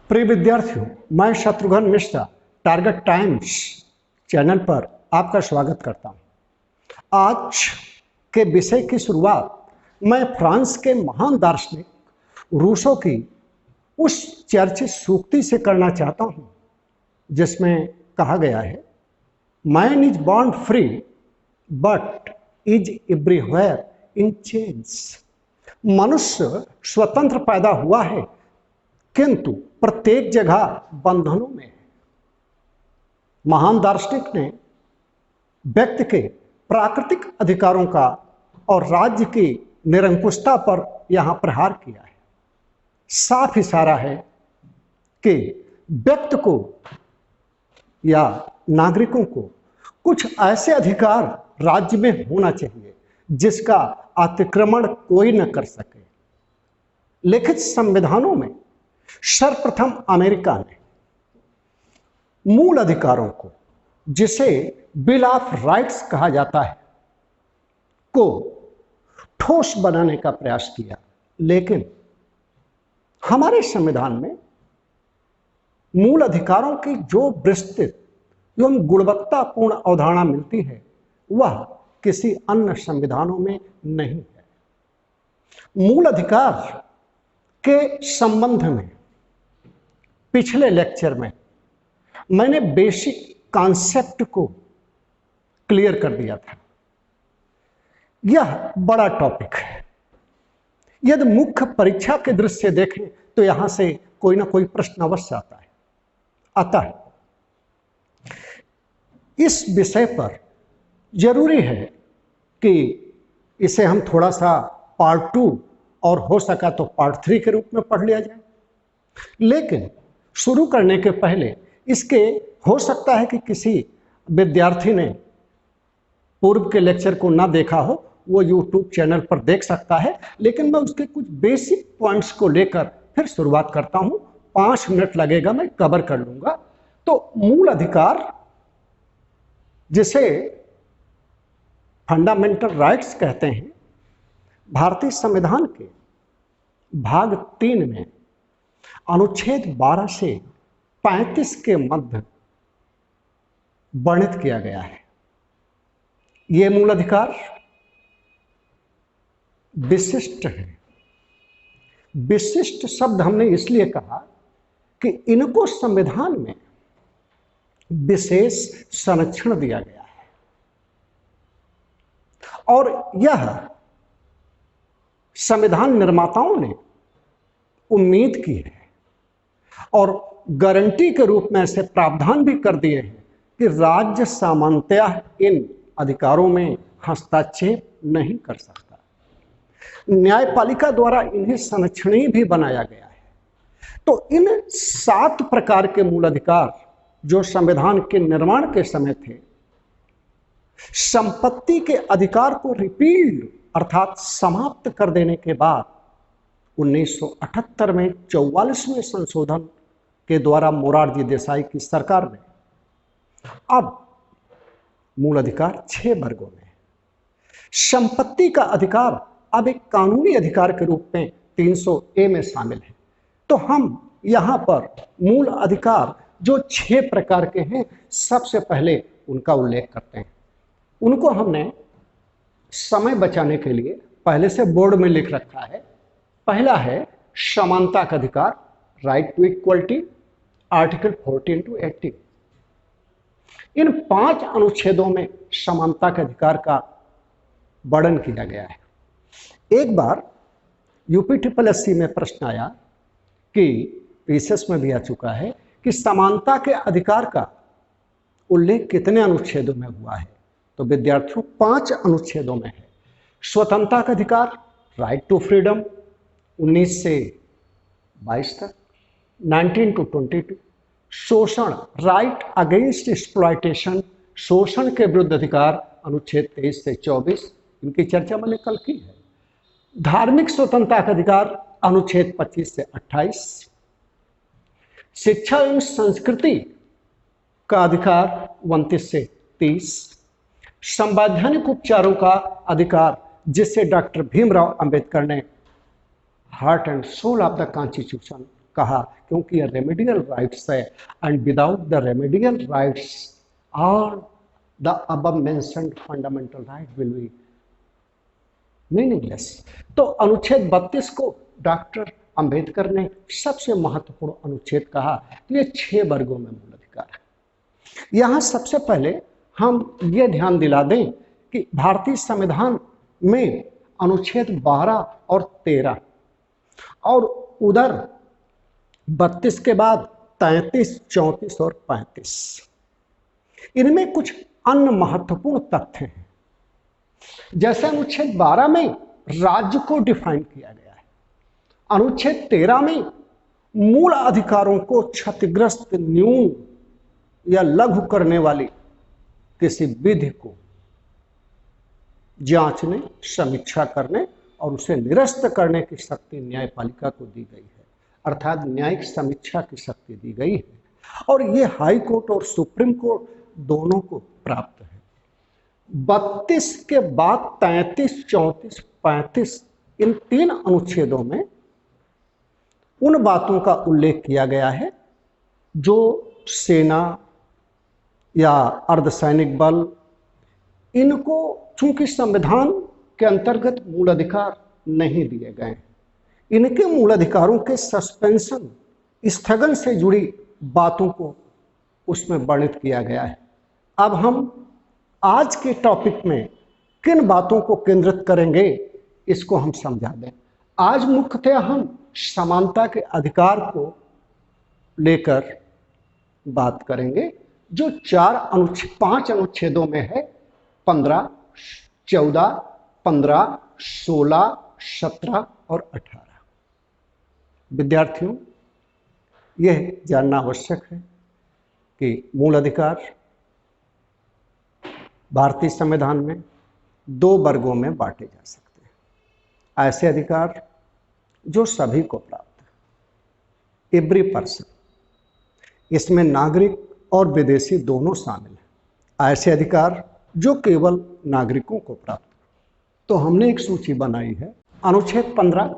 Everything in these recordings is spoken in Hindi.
प्रिय विद्यार्थियों, मैं Shatrughan Mishra Target Times channel पर आपका स्वागत करता हूं। आज के विषय की शुरुआत मैं फ्रांस के महान दार्शनिक रूसो की उस चर्चित सूक्ति से करना चाहता हूं, जिसमें कहा गया है, man is born free but is everywhere in chains. मनुष्य स्वतंत्र पैदा हुआ है किंतु प्रत्येक जगह बंधनों में है। महान दार्शनिक ने व्यक्ति के प्राकृतिक अधिकारों का और राज्य की निरंकुशता पर यहां प्रहार किया है। साफ इशारा है कि व्यक्ति को या नागरिकों को कुछ ऐसे अधिकार राज्य में होना चाहिए जिसका अतिक्रमण कोई न कर सके। लिखित संविधानों में सर्वप्रथम अमेरिका ने मूल अधिकारों को, जिसे बिल ऑफ राइट्स कहा जाता है, को ठोस बनाने का प्रयास किया। लेकिन हमारे संविधान में मूल अधिकारों की जो विस्तृत एवं गुणवत्तापूर्ण अवधारणा मिलती है, वह किसी अन्य संविधानों में नहीं है। मूल अधिकार के संबंध में पिछले लेक्चर में मैंने बेसिक कॉन्सेप्ट को क्लियर कर दिया था। यह बड़ा टॉपिक है। यदि मुख्य परीक्षा के दृष्टि से देखें तो यहां से कोई ना कोई प्रश्न अवश्य आता है। अतः इस विषय पर जरूरी है कि इसे हम थोड़ा सा पार्ट 2 और हो सका तो पार्ट 3 के रूप में पढ़ लिया जाए। लेकिन शुरू करने के पहले इसके हो सकता है कि किसी विद्यार्थी ने पूर्व के लेक्चर को ना देखा हो, वो YouTube चैनल पर देख सकता है। लेकिन मैं उसके कुछ बेसिक पॉइंट्स को लेकर फिर शुरुआत करता हूं। 5 मिनट लगेगा, मैं कवर कर लूंगा। तो मूल अधिकार, जिसे फंडामेंटल राइट्स कहते हैं, भारतीय संविधान के भाग 3 में अनुच्छेद 12 से 35 के मध्य वर्णित किया गया है। ये मूल अधिकार विशिष्ट है। विशिष्ट शब्द हमने इसलिए कहा कि इनको संविधान में विशेष संरक्षण दिया गया है और यह संविधान निर्माताओं ने उम्मीद की है और गारंटी के रूप में ऐसे प्रावधान भी कर दिए हैं कि राज्य सामान्यतः इन अधिकारों में हस्तक्षेप नहीं कर सकता। न्यायपालिका द्वारा इन्हें संरक्षणीय भी बनाया गया है। तो इन 7 प्रकार के मूल अधिकार जो संविधान के निर्माण के समय थे, संपत्ति के अधिकार को रिपील्ड अर्थात समाप्त कर देने के बाद 1978 में 44वें संशोधन के द्वारा मोरारजी देसाई की सरकार ने अब मूल अधिकार 6 वर्गों में। संपत्ति का अधिकार अब एक कानूनी अधिकार के रूप में 300A में शामिल है। तो हम यहां पर मूल अधिकार जो 6 प्रकार के हैं, सबसे पहले उनका उल्लेख करते हैं। उनको हमने समय बचाने के लिए पहले से बोर्ड में लिख रखा है। पहला है समानता का अधिकार, right to equality, article 14 to 18। इन 5 अनुच्छेदों में समानता के अधिकार का वर्णन किया गया है। एक बार UPSSC में प्रश्न आया कि PCS में भी आ चुका है कि समानता के अधिकार का उल्लेख कितने अनुच्छेदों में हुआ है। तो विद्यार्थियों 5 अनुच्छेदों में है। स्वतंत्रता का अधिकार, राइट टू फ्रीडम 19 से 22 तक, 19 to 22। शोषण, राइट अगेंस्ट एक्सप्लॉयटेशन, शोषण के विरुद्ध अधिकार, अनुच्छेद 23 से 24। इनकी चर्चा मैंने कल की है। धार्मिक स्वतंत्रता का अधिकार, अनुच्छेद 25 से 28। शिक्षा एवं संस्कृति का अधिकार 29 से 30। संवैधानिक उपचारों का अधिकार, जिसे डॉक्टर भीमराव अंबेडकर ने heart and soul of the constitution कहा, क्योंकि ये रेमेडियल राइट्स है, and without the remedial rights all the above mentioned fundamental right will be meaningless. तो अनुच्छेद 32 को डॉक्टर अंबेडकर ने सबसे महत्वपूर्ण अनुच्छेद कहा। तो ये 6 वर्गों में मूल अधिकार है। यहां सबसे पहले हम ये ध्यान दिला दें कि भारतीय संविधान में अनुच्छेद 12 और 13 और उधर 32 के बाद 33, 34 और 35, इनमें कुछ अन्य महत्वपूर्ण तथ्य हैं। जैसे अनुच्छेद 12 में राज्य को डिफाइन किया गया है, अनुच्छेद 13 में मूल अधिकारों को क्षतिग्रस्त, न्यून या लघु करने वाली किसी विधि को जांचने, समीक्षा करने और उसे निरस्त करने की शक्ति न्यायपालिका को दी गई है, अर्थात न्यायिक समीक्षा की शक्ति दी गई है, और ये हाई कोर्ट और सुप्रीम कोर्ट दोनों को प्राप्त है। 32 के बाद 33, 34, 35 इन 3 अनुच्छेदों में उन बातों का उल्लेख किया गया है जो सेना या अर्धसैनिक बल, इनको चूंकि संविधान के अंतर्गत मूल अधिकार नहीं दिए गए, इनके मूल अधिकारों के सस्पेंशन, स्थगन से जुड़ी बातों को उसमें वर्णित किया गया है। अब हम आज के टॉपिक में किन बातों को केंद्रित करेंगे, इसको हम समझा दें। आज मुख्यतः हम समानता के अधिकार को लेकर बात करेंगे, जो 5 अनुच्छेदों में है, 15, 14, 15, 16, 17 और 18। विद्यार्थियों, यह जानना आवश्यक है कि मूल अधिकार भारतीय संविधान में 2 वर्गों में बांटे जा सकते हैं। ऐसे अधिकार जो सभी को प्राप्त है, एवरी पर्सन, इसमें नागरिक और विदेशी दोनों शामिल हैं। ऐसे अधिकार जो केवल नागरिकों को प्राप्त है। तो हमने एक सूची बनाई है। अनुच्छेद 15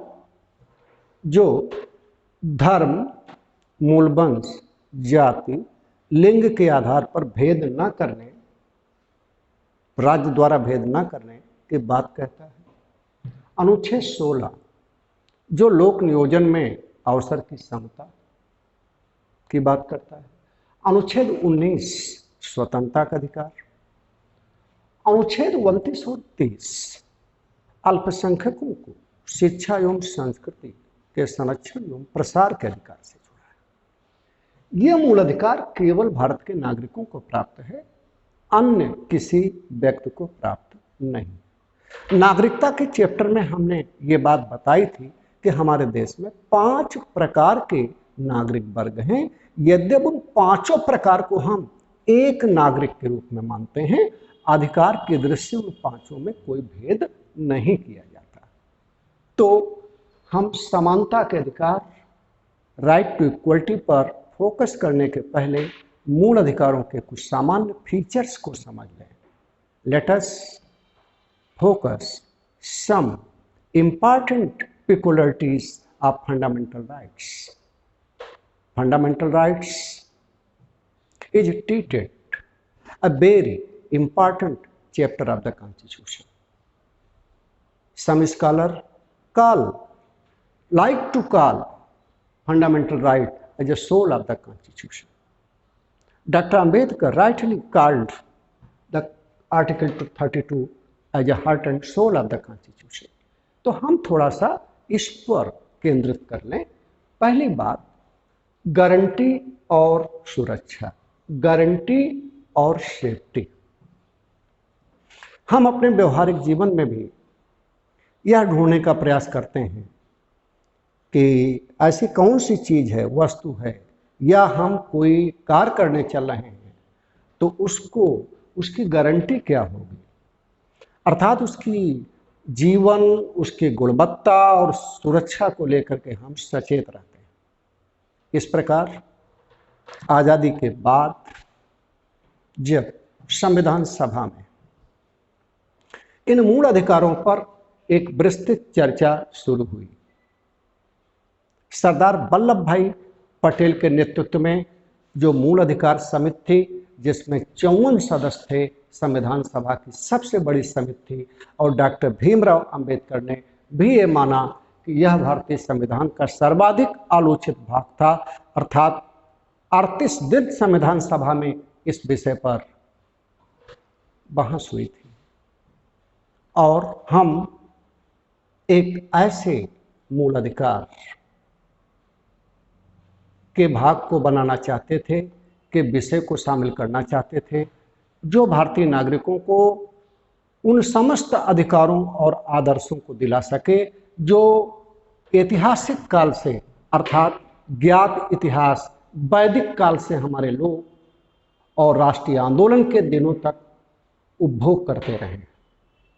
जो धर्म, मूलवंश, जाति, लिंग के आधार पर भेद न करने, राज्य द्वारा भेद न करने की बात कहता है। अनुच्छेद 16 जो लोक नियोजन में अवसर की समता की बात करता है। अनुच्छेद 19 स्वतंत्रता का अधिकार। अनुच्छेद 29 और 30 अल्पसंख्यकों को शिक्षा एवं संस्कृति के संरक्षण एवं प्रसार के अधिकार से जुड़ा है। यह मूल अधिकार केवल भारत के नागरिकों को प्राप्त है, अन्य किसी व्यक्ति को प्राप्त नहीं। नागरिकता के चैप्टर में हमने ये बात बताई थी कि हमारे देश में 5 प्रकार के नागरिक वर्ग हैं। यद्यपि उन 5 प्रकार को हम एक नागरिक के रूप में मानते हैं, अधिकार की दृष्टि उन 5 में कोई भेद नहीं किया जाता। तो हम समानता के अधिकार, राइट टू इक्वलिटी पर फोकस करने के पहले मूल अधिकारों के कुछ सामान्य फीचर्स को समझ लें। Let us focus some important peculiarities of fundamental rights. Fundamental rights is treated a very important chapter of the Constitution. Some scholars like to call fundamental right as a soul of the Constitution. Dr. Ambedkar rightly called the Article 32 as a heart and soul of the Constitution. तो हम थोड़ा सा इस पर केंद्रित कर लें। पहली बात, गारंटी और सुरक्षा, गारंटी और सेफ्टी। हम अपने व्यवहारिक जीवन में भी यह ढूंढने का प्रयास करते हैं कि ऐसी कौन सी चीज़ है, वस्तु है, या हम कोई कार्य करने चल रहे हैं तो उसकी गारंटी क्या होगी, अर्थात उसकी जीवन, उसकी गुणवत्ता और सुरक्षा को लेकर के हम सचेत रहते हैं। इस प्रकार आज़ादी के बाद जब संविधान सभा में इन मूल अधिकारों पर एक विस्तृत चर्चा शुरू हुई, सरदार वल्लभ भाई पटेल के नेतृत्व में जो मूल अधिकार समिति थी, जिसमें 54 सदस्य थे, संविधान सभा की सबसे बड़ी समिति थी, और डॉक्टर भीमराव अंबेडकर ने भी ये माना कि यह भारतीय संविधान का सर्वाधिक आलोचित भाग था। अर्थात 38 दिन संविधान सभा में इस विषय पर बहस हुई थी, और हम एक ऐसे मूल अधिकार के भाग को बनाना चाहते थे, के विषय को शामिल करना चाहते थे, जो भारतीय नागरिकों को उन समस्त अधिकारों और आदर्शों को दिला सके जो ऐतिहासिक काल से, अर्थात ज्ञात इतिहास वैदिक काल से हमारे लोग और राष्ट्रीय आंदोलन के दिनों तक उपभोग करते रहे।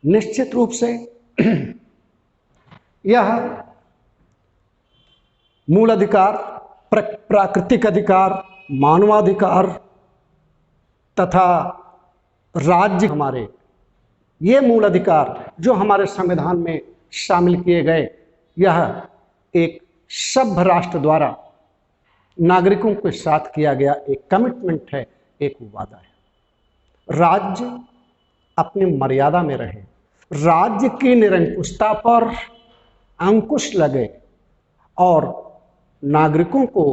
निश्चित रूप से यह मूल अधिकार, प्राकृतिक अधिकार, मानवाधिकार तथा राज्य, हमारे ये मूल अधिकार जो हमारे संविधान में शामिल किए गए, यह एक सभ्य राष्ट्र द्वारा नागरिकों के साथ किया गया एक कमिटमेंट है, एक वादा है। राज्य अपनी मर्यादा में रहे, राज्य की निरंकुशता पर अंकुश लगे और नागरिकों को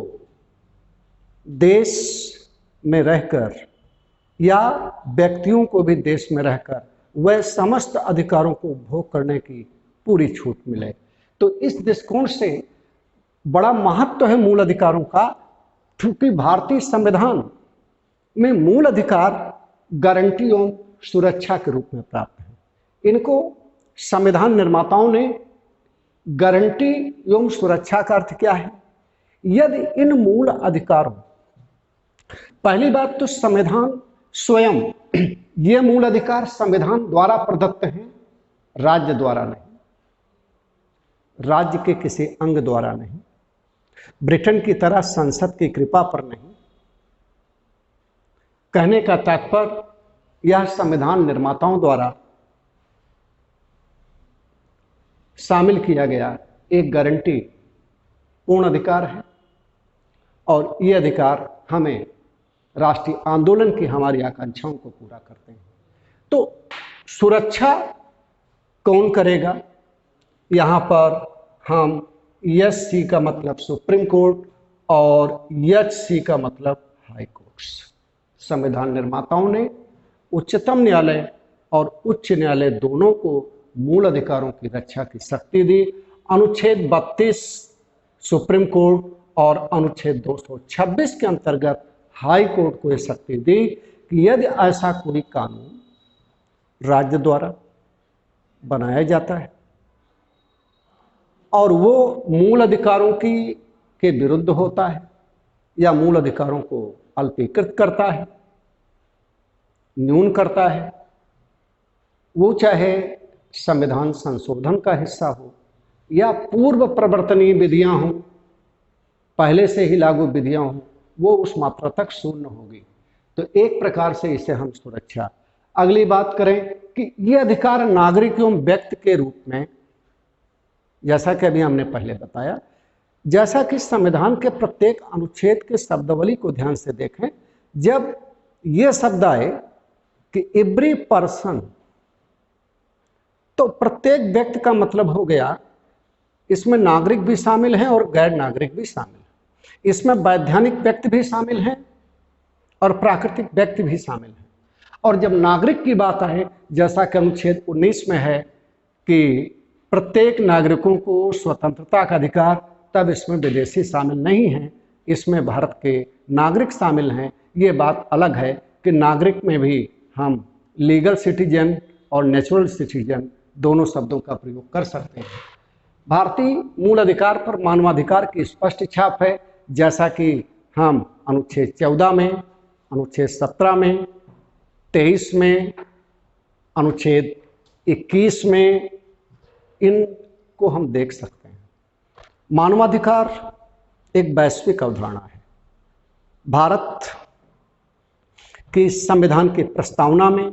देश में रहकर या व्यक्तियों को भी देश में रहकर वह समस्त अधिकारों को उपभोग करने की पूरी छूट मिले। तो इस दृष्टिकोण से बड़ा महत्व है मूल अधिकारों का, क्योंकि भारतीय संविधान में मूल अधिकार गारंटी एवं सुरक्षा के रूप में प्राप्त है। इनको संविधान निर्माताओं ने गारंटी एवं सुरक्षा का अर्थ क्या है? यदि इन मूल अधिकारों, पहली बात तो संविधान स्वयं, ये मूल अधिकार संविधान द्वारा प्रदत्त हैं, राज्य द्वारा नहीं, राज्य के किसी अंग द्वारा नहीं, ब्रिटेन की तरह संसद की कृपा पर नहीं। कहने का तात्पर्य यह संविधान निर्माताओं द्वारा शामिल किया गया एक गारंटी पूर्ण अधिकार है, और ये अधिकार हमें राष्ट्रीय आंदोलन की हमारी आकांक्षाओं को पूरा करते हैं। तो सुरक्षा कौन करेगा? यहाँ पर हम एससी का मतलब सुप्रीम कोर्ट और एचसी का मतलब हाई कोर्ट्स। संविधान निर्माताओं ने उच्चतम न्यायालय और उच्च न्यायालय दोनों को मूल अधिकारों की रक्षा की शक्ति दी। अनुच्छेद 32 सुप्रीम कोर्ट और अनुच्छेद 226 के अंतर्गत हाई कोर्ट को यह शक्ति दी कि यदि ऐसा कोई कानून राज्य द्वारा बनाया जाता है और वो मूल अधिकारों के विरुद्ध होता है या मूल अधिकारों को अल्पीकृत करता है, न्यून करता है, वो चाहे संविधान संशोधन का हिस्सा हो या पूर्व प्रवर्तनीय विधियां हों, पहले से ही लागू विधियां हों, वो उस मात्रा तक शून्य होगी। तो एक प्रकार से इसे हम सुरक्षा। अगली बात करें कि ये अधिकार नागरिक एवं व्यक्ति के रूप में, जैसा कि अभी हमने पहले बताया, जैसा कि संविधान के प्रत्येक अनुच्छेद के शब्दावली को ध्यान से देखें, जब ये शब्द आए कि एवरी पर्सन, तो प्रत्येक व्यक्ति का मतलब हो गया, इसमें नागरिक भी शामिल हैं और गैर नागरिक भी शामिल हैं, इसमें वैधानिक व्यक्ति भी शामिल हैं और प्राकृतिक व्यक्ति भी शामिल हैं। और जब नागरिक की बात आए, जैसा कि अनुच्छेद 19 में है कि प्रत्येक नागरिकों को स्वतंत्रता का अधिकार, तब इसमें विदेशी शामिल नहीं हैं, इसमें भारत के नागरिक शामिल हैं। ये बात अलग है कि नागरिक में भी हम लीगल सिटीजन और नेचुरल सिटीजन दोनों शब्दों का प्रयोग कर सकते हैं। भारतीय मूल अधिकार पर मानवाधिकार की स्पष्ट छाप है, जैसा कि हम अनुच्छेद 14 में, अनुच्छेद 17 में, 23 में, अनुच्छेद 21 में इनको हम देख सकते हैं। मानवाधिकार एक वैश्विक अवधारणा है। भारत की संविधान की प्रस्तावना में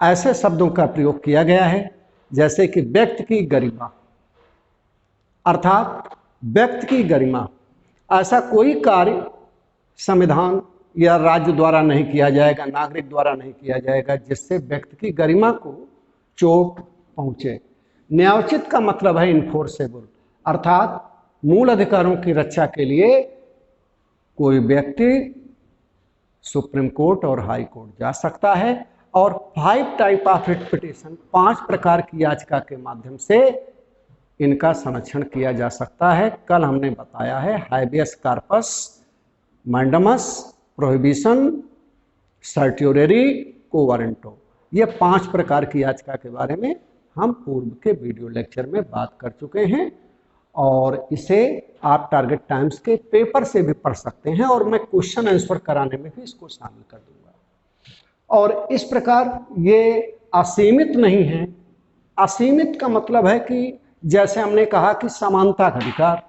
ऐसे शब्दों का प्रयोग किया गया है जैसे कि व्यक्ति की गरिमा, अर्थात व्यक्ति की गरिमा, ऐसा कोई कार्य संविधान या राज्य द्वारा नहीं किया जाएगा, नागरिक द्वारा नहीं किया जाएगा जिससे व्यक्ति की गरिमा को चोट पहुंचे। न्यायोचित का मतलब है इन्फोर्सेबल, अर्थात मूल अधिकारों की रक्षा के लिए कोई व्यक्ति सुप्रीम कोर्ट और हाई कोर्ट जा सकता है और 5 टाइप ऑफ रिट पिटिशन, 5 प्रकार की याचिका के माध्यम से इनका संरक्षण किया जा सकता है। कल हमने बताया है हाइबियस कार्पस, मैंडमस, प्रोहिबिशन, सर्ट्योरेरी, कोवारंटो, ये 5 प्रकार की याचिका के बारे में हम पूर्व के वीडियो लेक्चर में बात कर चुके हैं और इसे आप टारगेट टाइम्स के पेपर से भी पढ़ सकते हैं और मैं क्वेश्चन आंसर कराने में भी इसको शामिल कर दूंगा। और इस प्रकार ये असीमित नहीं है। असीमित का मतलब है कि जैसे हमने कहा कि समानता का अधिकार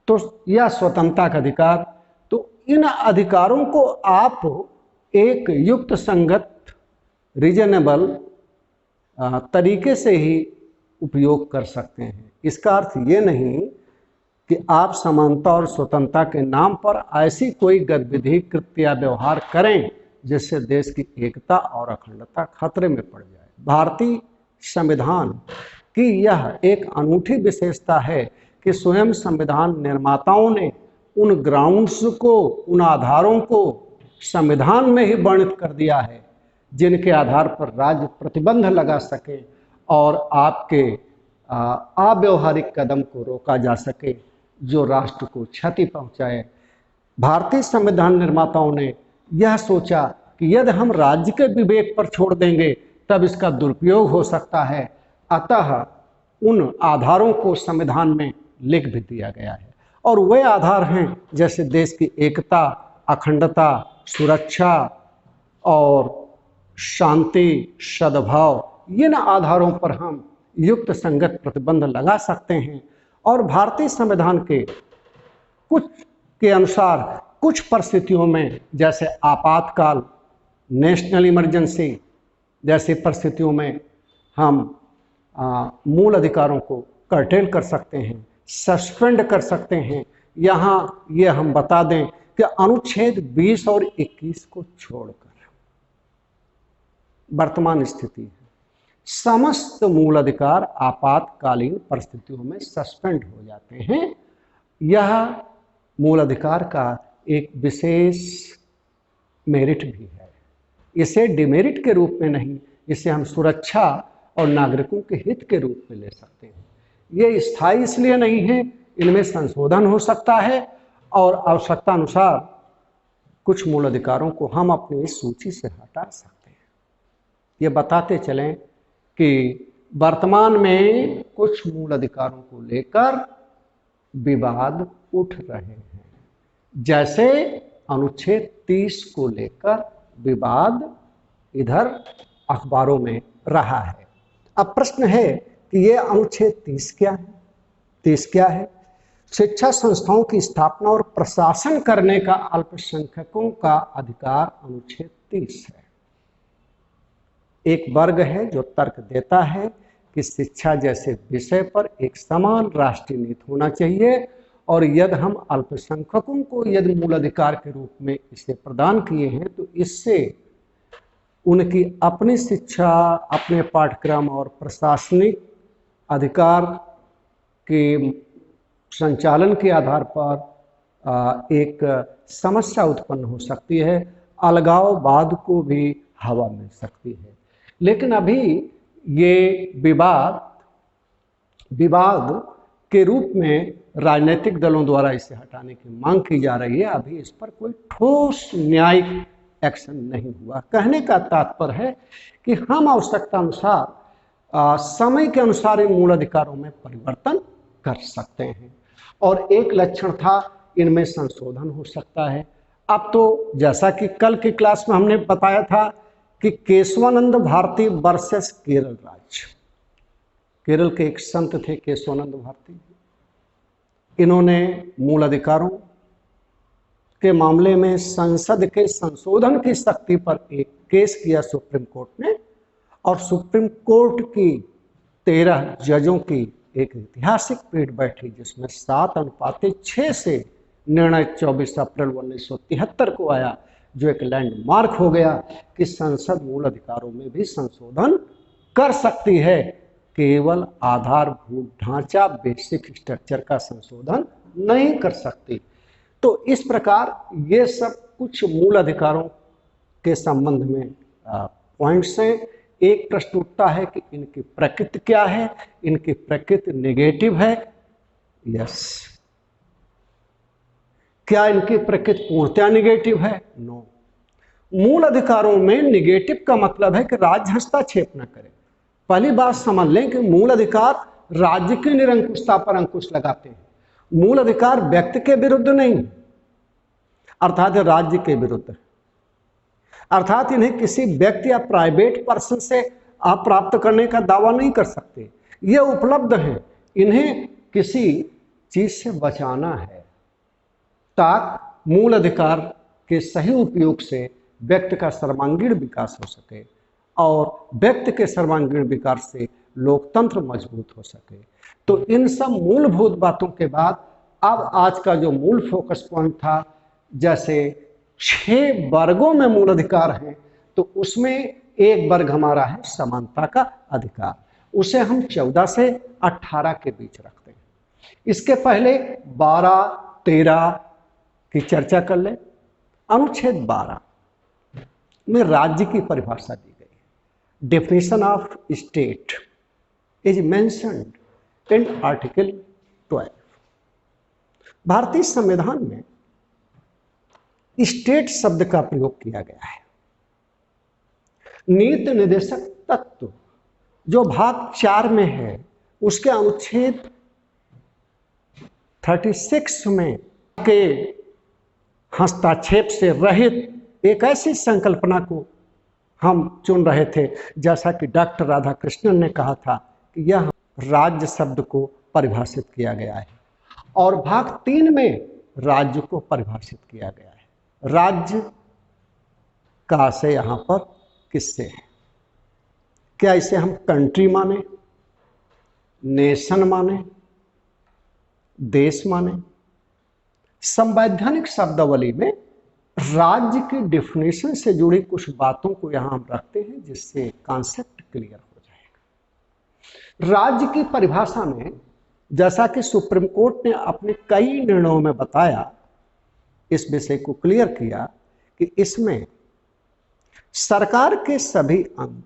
तो या स्वतंत्रता का अधिकार, तो इन अधिकारों को आप एक युक्त संगत रीजनेबल तरीके से ही उपयोग कर सकते हैं। इसका अर्थ ये नहीं कि आप समानता और स्वतंत्रता के नाम पर ऐसी कोई गतिविधि, कृत्य या व्यवहार करें जिससे देश की एकता और अखंडता खतरे में पड़ जाए। भारतीय संविधान की यह एक अनूठी विशेषता है कि स्वयं संविधान निर्माताओं ने उन ग्राउंड्स को, उन आधारों को संविधान में ही वर्णित कर दिया है जिनके आधार पर राज्य प्रतिबंध लगा सके और आपके अव्यवहारिक कदम को रोका जा सके जो राष्ट्र को क्षति पहुंचाए। भारतीय संविधान निर्माताओं ने यह सोचा कि यदि हम राज्य के विवेक पर छोड़ देंगे तब इसका दुरुपयोग हो सकता है, अतः उन आधारों को संविधान में लिख भी दिया गया है और वे आधार हैं जैसे देश की एकता, अखंडता, सुरक्षा और शांति, सद्भाव। इन आधारों पर हम युक्त संगत प्रतिबंध लगा सकते हैं और भारतीय संविधान के कुछ के अनुसार कुछ परिस्थितियों में जैसे आपातकाल, नेशनल इमरजेंसी जैसी परिस्थितियों में हम मूल अधिकारों को कर्टेल कर सकते हैं, सस्पेंड कर सकते हैं। यहाँ ये हम बता दें कि अनुच्छेद 20 और 21 को छोड़कर वर्तमान स्थिति है समस्त मूल अधिकार आपातकालीन परिस्थितियों में सस्पेंड हो जाते हैं। यह मूल अधिकार का एक विशेष मेरिट भी है। इसे डिमेरिट के रूप में नहीं, इसे हम सुरक्षा और नागरिकों के हित के रूप में ले सकते हैं। ये स्थायी इसलिए नहीं है, इनमें संशोधन हो सकता है और आवश्यकता अनुसार कुछ मूल अधिकारों को हम अपनी सूची से हटा सकते हैं। ये बताते चलें कि वर्तमान में कुछ मूल अधिकारों को लेकर विवाद उठ रहे हैं, जैसे अनुच्छेद 30 को लेकर विवाद इधर अखबारों में रहा है। अब प्रश्न है कि ये अनुच्छेद 30 क्या है? 30 क्या है? शिक्षा संस्थाओं की स्थापना और प्रशासन करने का अल्पसंख्यकों का अधिकार अनुच्छेद 30 है। एक वर्ग है जो तर्क देता है कि शिक्षा जैसे विषय पर एक समान राष्ट्रीय नीति होना चाहिए और यदि हम अल्पसंख्यकों को यदि मूल अधिकार के रूप में इसे प्रदान किए हैं तो इससे उनकी अपनी शिक्षा, अपने पाठ्यक्रम और प्रशासनिक अधिकार के संचालन के आधार पर एक समस्या उत्पन्न हो सकती है, अलगाववाद को भी हवा मिल सकती है। लेकिन अभी ये विवाद के रूप में राजनीतिक दलों द्वारा इसे हटाने की मांग की जा रही है। अभी इस पर कोई ठोस न्यायिक एक्शन नहीं हुआ। कहने का तात्पर्य है कि हम आवश्यकता अनुसार समय के अनुसार इन मूल अधिकारों में परिवर्तन कर सकते हैं और एक लक्षण था इनमें संशोधन हो सकता है। अब तो जैसा कि कल की क्लास में हमने बताया था कि केशवानंद भारती वर्सेस केरल राज्य, केरल के एक संत थे केशवानंद भारती, इन्होंने मूल अधिकारों के मामले में संसद के संशोधन की शक्ति पर एक केस किया सुप्रीम कोर्ट ने और सुप्रीम कोर्ट की 13 जजों की एक ऐतिहासिक पीठ बैठी जिसमें 7:6 से निर्णय 24 अप्रैल 1973 को आया, जो एक लैंडमार्क हो गया कि संसद मूल अधिकारों में भी संशोधन कर सकती है, केवल आधारभूत ढांचा बेसिक स्ट्रक्चर का संशोधन नहीं कर सकती। तो इस प्रकार ये सब कुछ मूल अधिकारों के संबंध में पॉइंट्स हैं। एक प्रश्न उठता है कि इनकी प्रकृति क्या है, इनकी प्रकृति नेगेटिव है। यस। क्या इनकी प्रकृति पूर्णतया नेगेटिव है? नो। मूल अधिकारों में नेगेटिव का मतलब है कि राज्य हस्तक्षेप न करे। पहली बात समझ लें कि मूल अधिकार राज्य की निरंकुशता पर अंकुश लगाते हैं। मूल अधिकार व्यक्ति के विरुद्ध नहीं, अर्थात राज्य के विरुद्ध, अर्थात इन्हें किसी व्यक्ति या प्राइवेट पर्सन से आप प्राप्त करने का दावा नहीं कर सकते। ये उपलब्ध है, इन्हें किसी चीज से बचाना है ताकि मूल अधिकार के सही उपयोग से व्यक्ति का सर्वांगीण विकास हो सके और व्यक्ति के सर्वांगीण विकास से लोकतंत्र मजबूत हो सके। तो इन सब मूलभूत बातों के बाद अब आज का जो मूल फोकस पॉइंट था, जैसे 6 वर्गों में मूल अधिकार हैं, तो उसमें एक वर्ग हमारा है समानता का अधिकार, उसे हम 14 से 18 के बीच रखते हैं। इसके पहले 12, 13 की चर्चा कर ले। अनुच्छेद 12 में राज्य की परिभाषा दी गई है। Definition of state is mentioned in article 12। भारतीय संविधान में स्टेट शब्द का प्रयोग किया गया है। नीति निर्देशक तत्व जो भाग 4 में है, उसके अनुच्छेद 36 में के हस्तक्षेप से रहित एक ऐसी संकल्पना को हम चुन रहे थे, जैसा कि डॉक्टर राधाकृष्णन ने कहा था कि यह राज्य शब्द को परिभाषित किया गया है, और भाग 3 में राज्य को परिभाषित किया गया है। राज्य का आशय यहाँ पर किससे है? क्या इसे हम कंट्री माने, नेशन माने, देश माने? संवैधानिक शब्दावली में राज्य की डेफिनेशन से जुड़ी कुछ बातों को यहां हम रखते हैं, जिससे कॉन्सेप्ट क्लियर हो जाएगा। राज्य की परिभाषा में, जैसा कि सुप्रीम कोर्ट ने अपने कई निर्णयों में बताया, इस विषय को क्लियर किया कि इसमें सरकार के सभी अंग,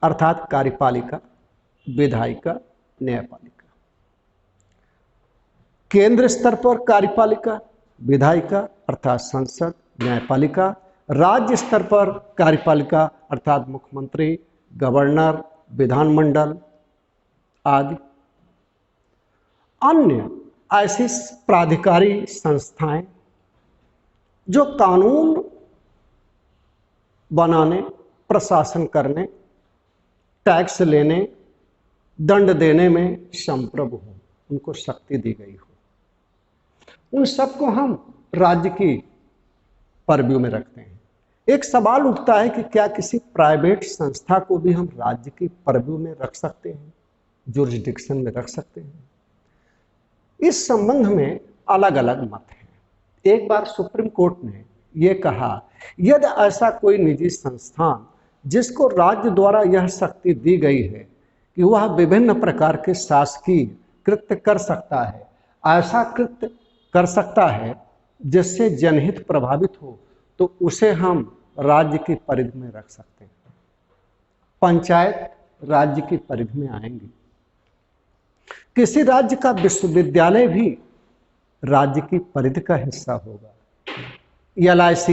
अर्थात कार्यपालिका, विधायिका, न्यायपालिका, केंद्र स्तर पर कार्यपालिका, विधायिका अर्थात संसद, न्यायपालिका, राज्य स्तर पर कार्यपालिका अर्थात मुख्यमंत्री, गवर्नर, विधानमंडल आदि, अन्य ऐसी प्राधिकारी संस्थाएं जो कानून बनाने, प्रशासन करने, टैक्स लेने, दंड देने में संप्रभु हो, उनको शक्ति दी गई हो, उन सबको हम राज्य की परव्यू में रखते हैं। एक सवाल उठता है कि क्या किसी प्राइवेट संस्था को भी हम राज्य की परव्यू में रख सकते हैं, जुरिस्डिक्शन में रख सकते हैं? इस संबंध में अलग अलग मत हैं। एक बार सुप्रीम कोर्ट ने यह कहा, यदि ऐसा कोई निजी संस्थान जिसको राज्य द्वारा यह शक्ति दी गई है कि वह विभिन्न प्रकार के शासकीय कृत्य कर सकता है, ऐसा कृत्य कर सकता है जिससे जनहित प्रभावित हो, तो उसे हम राज्य की परिधि में रख सकते हैं। पंचायत राज्य की परिधि में आएंगी। किसी राज्य का विश्वविद्यालय भी राज्य की परिधि का हिस्सा होगा। LIC,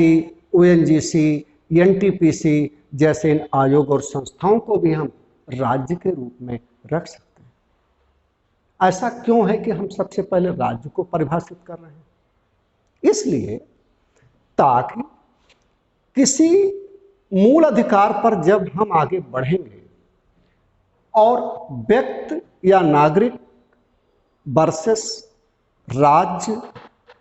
ONGC, NTPC जैसे इन आयोग और संस्थाओं को भी हम राज्य के रूप में रख सकते हैं। ऐसा क्यों है कि हम सबसे पहले राज्य को परिभाषित कर रहे हैं? इसलिए ताकि किसी मूल अधिकार पर जब हम आगे बढ़ेंगे और व्यक्ति या नागरिक वर्सेस राज्य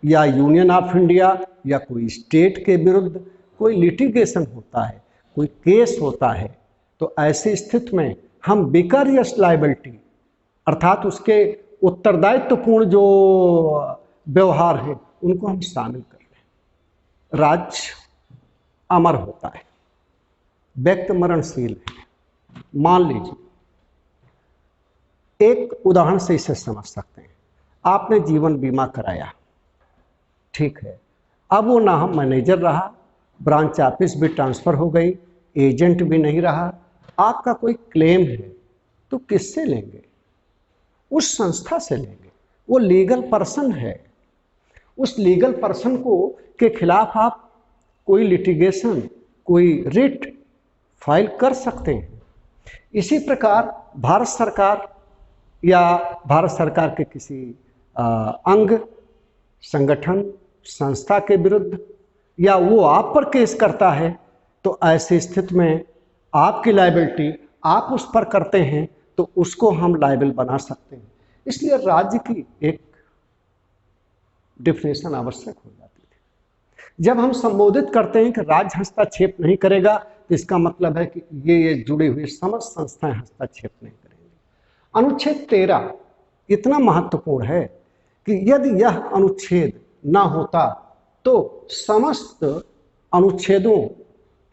या यूनियन ऑफ इंडिया या कोई स्टेट के विरुद्ध कोई लिटिगेशन होता है, कोई केस होता है, तो ऐसी स्थिति में हम विकरियस लायबिलिटी अर्थात उसके उत्तरदायित्वपूर्ण जो व्यवहार है उनको हम शामिल कर लें। राज्य अमर होता है, व्यक्ति मरणशील है। मान लीजिए, एक उदाहरण से इसे समझ सकते हैं। आपने जीवन बीमा कराया, ठीक है, अब वो ना हम मैनेजर रहा, ब्रांच ऑफिस भी ट्रांसफर हो गई, एजेंट भी नहीं रहा, आपका कोई क्लेम है तो किससे लेंगे? उस संस्था से लेंगे, वो लीगल पर्सन है। उस लीगल पर्सन को के खिलाफ आप कोई लिटिगेशन, कोई रिट फाइल कर सकते हैं। इसी प्रकार भारत सरकार या भारत सरकार के किसी अंग, संगठन, संस्था के विरुद्ध या वो आप पर केस करता है, तो ऐसी स्थिति में आपकी लायबिलिटी आप उस पर करते हैं तो उसको हम लायबल बना सकते हैं। इसलिए राज्य की एक डिफिनेशन आवश्यक हो जाती है। जब हम संबोधित करते हैं कि राज्य हस्तक्षेप नहीं करेगा, तो इसका मतलब है कि ये जुड़ी हुई समस्त संस्थाएं हस्तक्षेप नहीं करेंगी। अनुच्छेद 13 इतना महत्वपूर्ण है कि यदि यह अनुच्छेद ना होता तो समस्त अनुच्छेदों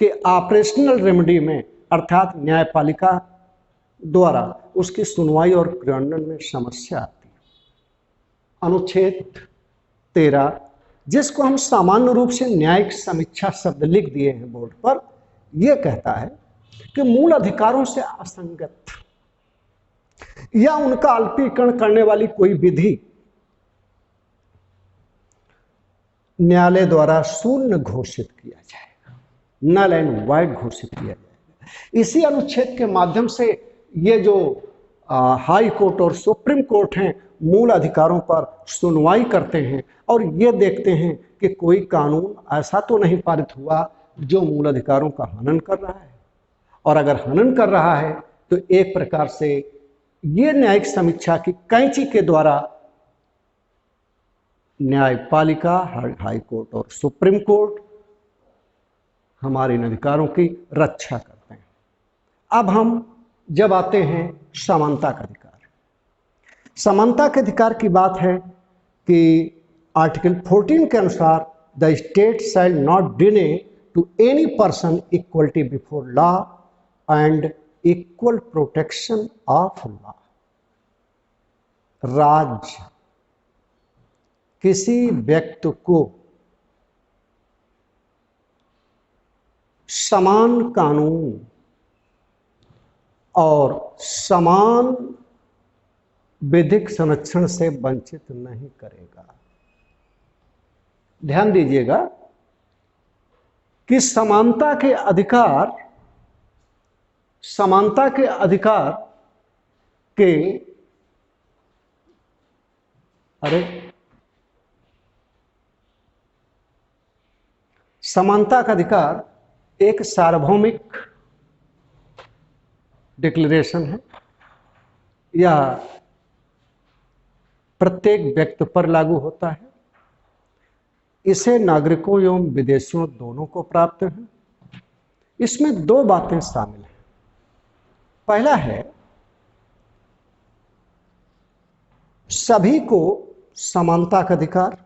के ऑपरेशनल रेमेडी में, अर्थात न्यायपालिका द्वारा उसकी सुनवाई और क्रियान्वयन में समस्या आती है। अनुच्छेद 13, जिसको हम सामान्य रूप से न्यायिक समीक्षा शब्द लिख दिए हैं बोर्ड पर, यह कहता है कि मूल अधिकारों से असंगत या उनका अल्पीकरण करने वाली कोई विधि न्यायालय द्वारा शून्य घोषित किया जाएगा, नल एंड वाइड घोषित किया जाएगा। इसी अनुच्छेद के माध्यम से ये जो हाई कोर्ट और सुप्रीम कोर्ट हैं, मूल अधिकारों पर सुनवाई करते हैं और ये देखते हैं कि कोई कानून ऐसा तो नहीं पारित हुआ जो मूल अधिकारों का हनन कर रहा है, और अगर हनन कर रहा है तो एक प्रकार से ये न्यायिक समीक्षा की कैंची के द्वारा न्यायपालिका, हाई कोर्ट और सुप्रीम कोर्ट हमारे इन अधिकारों की रक्षा करते हैं। अब हम जब आते हैं समानता का अधिकार। समानता के अधिकार की बात है कि आर्टिकल 14 के अनुसार the state shall not deny to any person equality before law and equal protection of law. राज्य किसी व्यक्ति को समान कानून और समान विधिक संरक्षण से वंचित नहीं करेगा। ध्यान दीजिएगा कि समानता के अधिकार के समानता का अधिकार एक सार्वभौमिक डिक्लेरेशन है या प्रत्येक व्यक्ति पर लागू होता है। इसे नागरिकों एवं विदेशियों दोनों को प्राप्त है। इसमें दो बातें शामिल हैं। पहला है, सभी को समानता का अधिकार,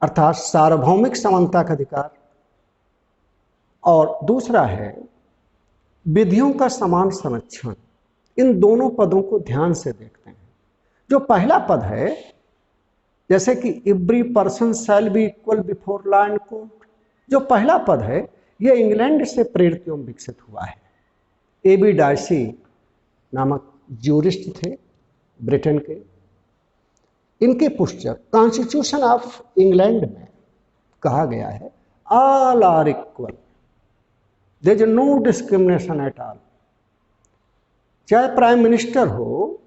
अर्थात सार्वभौमिक समानता का अधिकार, और दूसरा है विधियों का समान संरक्षण। इन दोनों पदों को ध्यान से देखते हैं। जो पहला पद है, जैसे कि every person shall be equal before law and court, जो पहला पद है यह इंग्लैंड से प्रेरित एवं विकसित हुआ है। एबी डायसी नामक ज्यूरिस्ट थे ब्रिटेन के। इनकी पुस्तक कॉन्स्टिट्यूशन ऑफ इंग्लैंड में कहा गया है all are equal, there is no discrimination at all. चाहे प्राइम मिनिस्टर हो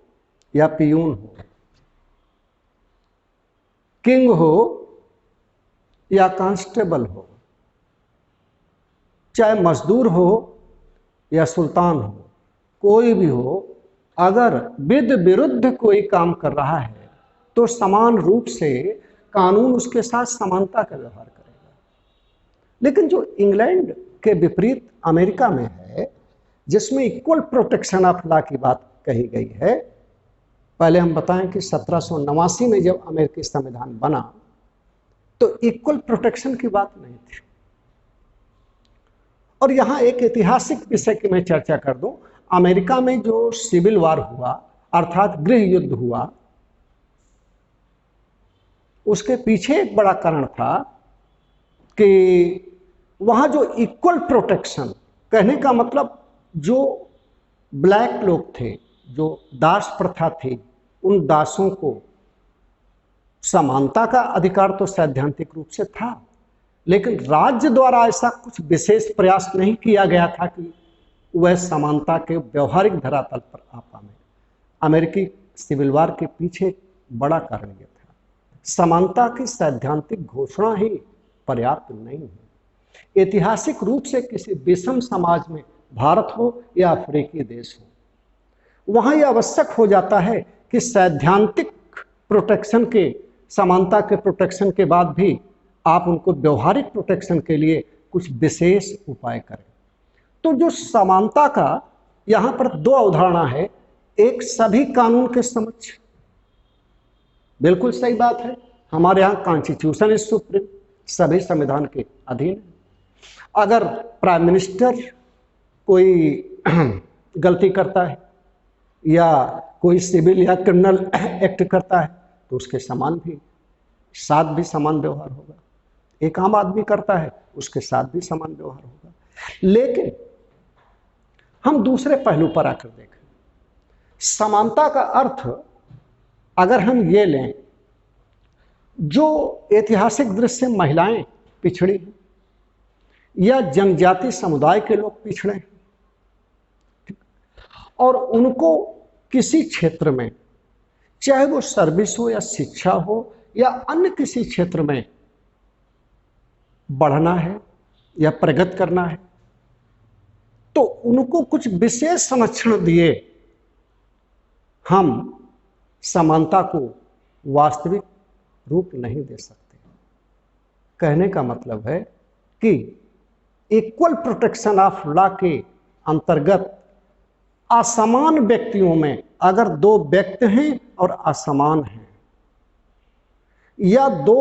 या पियून हो, किंग हो या कांस्टेबल हो, चाहे मजदूर हो या सुल्तान हो, कोई भी हो, अगर विध विरुद्ध कोई काम कर रहा है तो समान रूप से कानून उसके साथ समानता का व्यवहार करेगा। लेकिन जो इंग्लैंड के विपरीत अमेरिका में है, जिसमें इक्वल प्रोटेक्शन ऑफ लॉ की बात कही गई है, पहले हम बताएं कि 1789 में जब अमेरिकी संविधान बना तो इक्वल प्रोटेक्शन की बात नहीं थी। और यहां एक ऐतिहासिक विषय की मैं चर्चा कर दूं, अमेरिका में जो सिविल वार हुआ अर्थात गृह युद्ध हुआ, उसके पीछे एक बड़ा कारण था कि वहां जो इक्वल प्रोटेक्शन, कहने का मतलब जो ब्लैक लोग थे, जो दास प्रथा थी, उन दासों को समानता का अधिकार तो सैद्धांतिक रूप से था, लेकिन राज्य द्वारा ऐसा कुछ विशेष प्रयास नहीं किया गया था कि वह समानता के व्यवहारिक धरातल पर आ पाए। अमेरिकी सिविल वार के पीछे बड़ा कारण यह था, समानता की सैद्धांतिक घोषणा ही पर्याप्त नहीं है। ऐतिहासिक रूप से किसी विषम समाज में, भारत हो या अफ्रीकी देश हो, वहां यह आवश्यक हो जाता है कि सैद्धांतिक प्रोटेक्शन के, समानता के प्रोटेक्शन के बाद भी आप उनको व्यवहारिक प्रोटेक्शन के लिए कुछ विशेष उपाय करें। तो जो समानता का यहां पर दो अवधारणा है, एक सभी कानून के समक्ष, बिल्कुल सही बात है, हमारे यहाँ कॉन्स्टिट्यूशन इज सुप्रीम, सभी संविधान के अधीन है। अगर प्राइम मिनिस्टर कोई गलती करता है या कोई सिविल या क्रिमिनल एक्ट करता है तो उसके साथ भी समान व्यवहार होगा। एक आम आदमी करता है, उसके साथ भी समान व्यवहार होगा। लेकिन हम दूसरे पहलू पर आकर देखें, समानता का अर्थ अगर हम ये लें, जो ऐतिहासिक दृष्टि से महिलाएं पिछड़ी हैं या जनजाति समुदाय के लोग पिछड़े हैं और उनको किसी क्षेत्र में, चाहे वो सर्विस हो या शिक्षा हो या अन्य किसी क्षेत्र में बढ़ना है या प्रगति करना है, तो उनको कुछ विशेष संरक्षण दिए हम समानता को वास्तविक रूप नहीं दे सकते। कहने का मतलब है कि इक्वल प्रोटेक्शन ऑफ लॉ के अंतर्गत असमान व्यक्तियों में, अगर दो व्यक्ति हैं और असमान हैं, या दो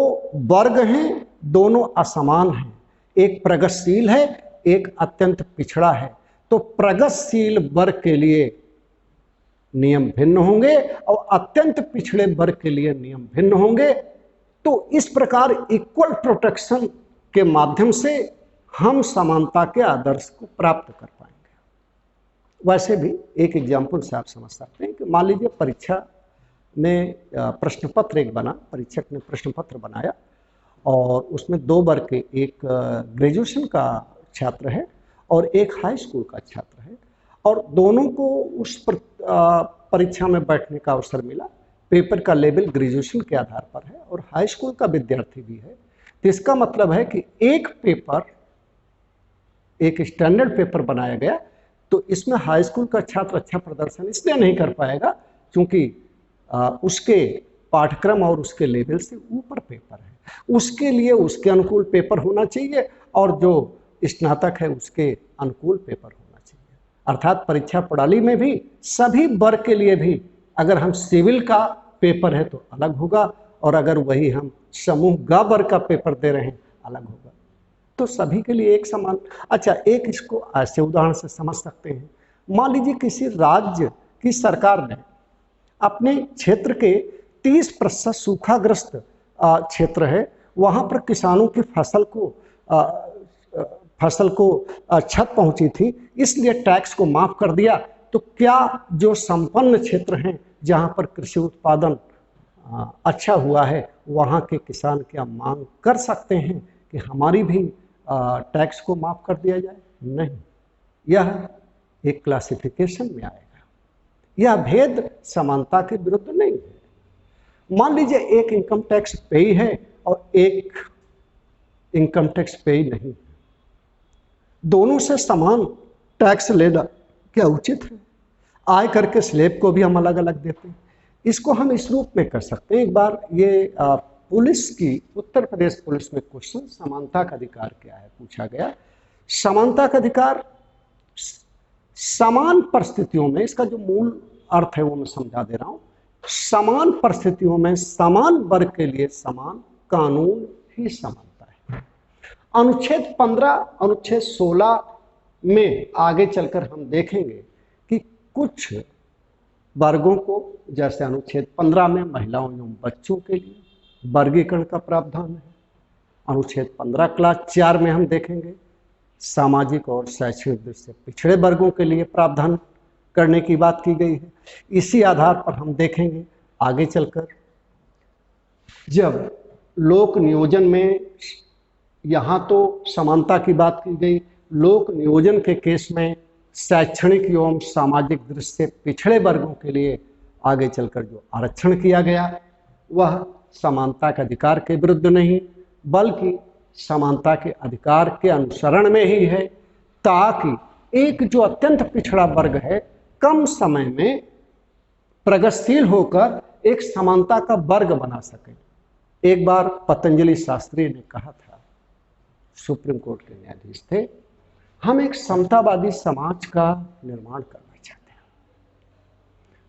वर्ग हैं, दोनों असमान हैं, एक प्रगतिशील है, एक अत्यंत पिछड़ा है, तो प्रगतिशील वर्ग के लिए नियम भिन्न होंगे और अत्यंत पिछड़े वर्ग के लिए नियम भिन्न होंगे। तो इस प्रकार इक्वल प्रोटेक्शन के माध्यम से हम समानता के आदर्श को प्राप्त कर पाएंगे। वैसे भी एक एग्जाम्पल से आप समझ सकते हैं कि मान लीजिए परीक्षा में प्रश्न पत्र एक बना, परीक्षक ने प्रश्न पत्र बनाया और उसमें दो वर्ग के, एक ग्रेजुएशन का छात्र है और एक हाई स्कूल का छात्र है, और दोनों को उस परीक्षा में बैठने का अवसर मिला। पेपर का लेवल ग्रेजुएशन के आधार पर है और हाई स्कूल का विद्यार्थी भी है, तो इसका मतलब है कि एक पेपर, एक स्टैंडर्ड पेपर बनाया गया, तो इसमें हाई स्कूल का छात्र अच्छा प्रदर्शन इसलिए नहीं कर पाएगा क्योंकि उसके पाठ्यक्रम और उसके लेवल से ऊपर पेपर है, उसके लिए उसके अनुकूल पेपर होना चाहिए और जो स्नातक है उसके अनुकूल पेपर होना चाहिए। अर्थात परीक्षा प्रणाली में भी सभी वर्ग के लिए भी अगर हम सिविल का पेपर है तो अलग होगा, और अगर वही हम समूह ग वर्ग का पेपर दे रहे हैं अलग होगा, तो सभी के लिए एक समान। अच्छा, एक इसको ऐसे उदाहरण से समझ सकते हैं, मान लीजिए किसी राज्य की सरकार ने अपने क्षेत्र के 30% सूखाग्रस्त क्षेत्र है, वहां पर किसानों की फसल को क्षत पहुंची थी, इसलिए टैक्स को माफ कर दिया। तो क्या जो संपन्न क्षेत्र हैं जहां पर कृषि उत्पादन अच्छा हुआ है, वहां के किसान क्या मांग कर सकते हैं कि हमारी भी टैक्स को माफ कर दिया जाए? नहीं, यह एक क्लासिफिकेशन में आएगा, यह भेद समानता के विरुद्ध नहीं है। मान लीजिए एक इनकम टैक्स पेई है और एक इनकम टैक्स पेई नहीं, दोनों से समान टैक्स लेना क्या उचित है? आय करके स्लेब को भी हम अलग अलग देते हैं। इसको हम इस रूप में कर सकते हैं। एक बार ये पुलिस की, उत्तर प्रदेश पुलिस में क्वेश्चन, समानता का अधिकार क्या है पूछा गया। समानता का अधिकार समान परिस्थितियों में, इसका जो मूल अर्थ है वो मैं समझा दे रहा हूं, समान परिस्थितियों में समान वर्ग के लिए समान कानून ही समानता है। अनुच्छेद 15, अनुच्छेद 16 में आगे चलकर हम देखेंगे कि कुछ वर्गों को, जैसे अनुच्छेद 15 में महिलाओं एवं बच्चों के लिए वर्गीकरण का प्रावधान है। अनुच्छेद 15 क्लास 4 में हम देखेंगे सामाजिक और शैक्षणिक दृष्टि से पिछड़े वर्गों के लिए प्रावधान करने की बात की गई है। इसी आधार पर हम देखेंगे आगे चलकर, जब लोक नियोजन में, यहाँ तो समानता की बात की गई, लोक नियोजन के केस में शैक्षणिक एवं सामाजिक दृष्टि से पिछड़े वर्गों के लिए आगे चलकर जो आरक्षण किया गया वह समानता के अधिकार के विरुद्ध नहीं बल्कि समानता के अधिकार के अनुसरण में ही है, ताकि एक जो अत्यंत पिछड़ा वर्ग है कम समय में प्रगतिशील होकर एक समानता का वर्ग बना सके। एक बार पतंजलि शास्त्री ने कहा था, सुप्रीम कोर्ट के न्यायाधीश थे, हम एक समतावादी समाज का निर्माण करना चाहते हैं।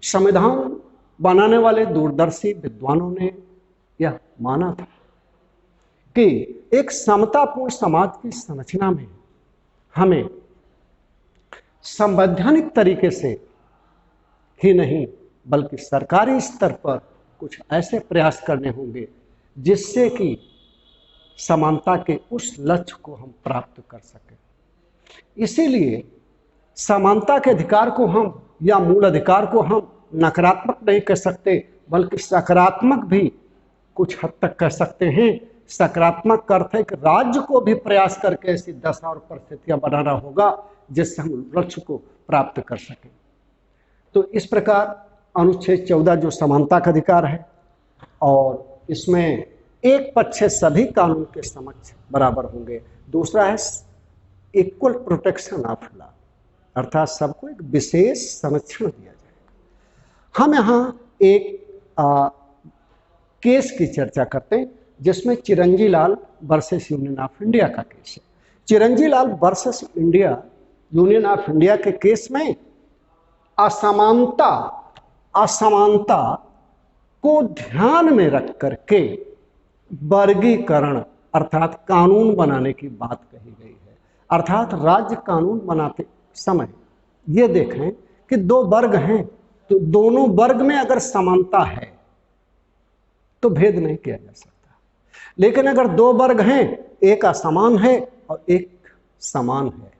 संविधान बनाने वाले दूरदर्शी विद्वानों ने यह माना था कि एक समतापूर्ण समाज की संरचना में हमें संवैधानिक तरीके से ही नहीं बल्कि सरकारी स्तर पर कुछ ऐसे प्रयास करने होंगे जिससे कि समानता के उस लक्ष्य को हम प्राप्त कर सकें। इसीलिए समानता के अधिकार को हम या मूल अधिकार को हम नकारात्मक नहीं कह सकते बल्कि सकारात्मक भी कुछ हद तक कह सकते हैं। सकारात्मक अर्थ है कि राज्य को भी प्रयास करके ऐसी दशा और परिस्थितियां बनाना होगा जिससे हम लक्ष्य को प्राप्त कर सकें। तो इस प्रकार अनुच्छेद 14 जो समानता का अधिकार है और इसमें एक पक्ष से सभी कानून के समक्ष बराबर होंगे, दूसरा है इक्वल प्रोटेक्शन ऑफ लॉ, अर्थात सबको एक विशेष संरक्षण दिया जाएगा। हम यहाँ एक केस की चर्चा करते हैं जिसमें Chiranji Lal versus union of India का केस है। Chiranji Lal versus India union of India के केस में असमानता को ध्यान में रख करके वर्गीकरण अर्थात कानून बनाने की बात कही गई है। अर्थात राज्य कानून बनाते समय ये देखें कि दो वर्ग हैं तो दोनों वर्ग में अगर समानता है तो भेद नहीं किया जा सकता, लेकिन अगर दो वर्ग हैं, एक असमान है और एक समान है,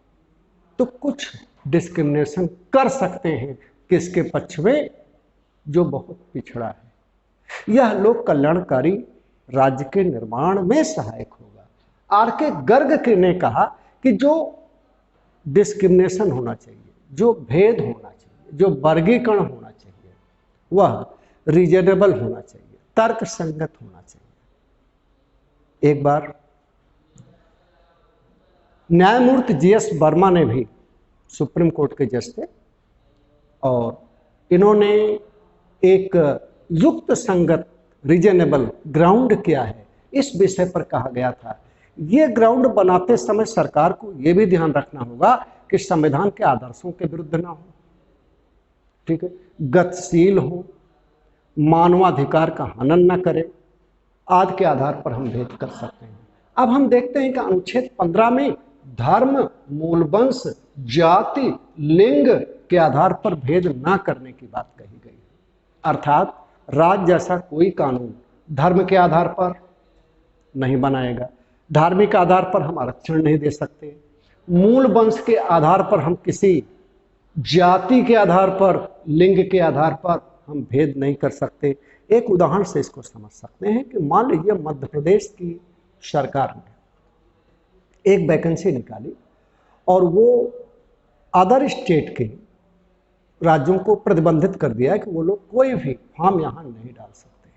तो कुछ डिस्क्रिमिनेशन कर सकते हैं किसके पक्ष में, जो बहुत पिछड़ा है। यह लोक कल्याणकारी राज्य के निर्माण में सहायक होगा। आर के गर्ग ने कहा कि जो डिस्क्रिमिनेशन होना चाहिए, जो भेद होना चाहिए, जो वर्गीकरण होना चाहिए, वह रीजनेबल होना चाहिए, तर्क संगत होना चाहिए। एक बार न्यायमूर्ति जीएस वर्मा ने भी सुप्रीम कोर्ट के जज थे और इन्होंने एक युक्त संगत रीजनेबल ग्राउंड क्या है इस विषय पर कहा गया था। ये ग्राउंड बनाते समय सरकार को यह भी ध्यान रखना होगा कि संविधान के आदर्शों के विरुद्ध ना हो, ठीक है, गतिशील हो, मानवाधिकार का हनन न करे, आदि के आधार पर हम भेद कर सकते हैं। अब हम देखते हैं कि अनुच्छेद 15 में धर्म, मूल वंश, जाति, लिंग के आधार पर भेद न करने की बात कही गई है। अर्थात राज्य जैसा कोई कानून धर्म के आधार पर नहीं बनाएगा, धार्मिक आधार पर हम आरक्षण नहीं दे सकते, मूल वंश के आधार पर हम किसी जाति के आधार पर, लिंग के आधार पर हम भेद नहीं कर सकते। एक उदाहरण से इसको समझ सकते हैं कि मान लीजिए मध्य प्रदेश की सरकार ने एक वैकेंसी निकाली और वो अदर स्टेट के राज्यों को प्रतिबंधित कर दिया कि वो लोग कोई भी फॉर्म यहाँ नहीं डाल सकते,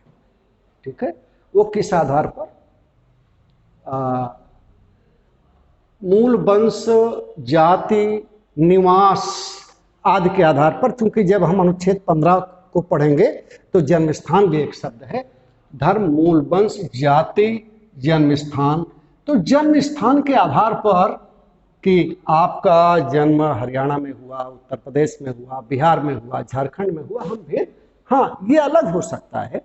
ठीक है। वो किस आधार पर, मूल वंश, जाति, निवास आदि के आधार पर। चूंकि जब हम अनुच्छेद 15 को पढ़ेंगे तो जन्म स्थान भी एक शब्द है, धर्म, मूल वंश, जाति, जन्म स्थान। तो जन्म स्थान के आधार पर कि आपका जन्म हरियाणा में हुआ, उत्तर प्रदेश में हुआ, बिहार में हुआ, झारखंड में हुआ, हम भेद हाँ, ये अलग हो सकता है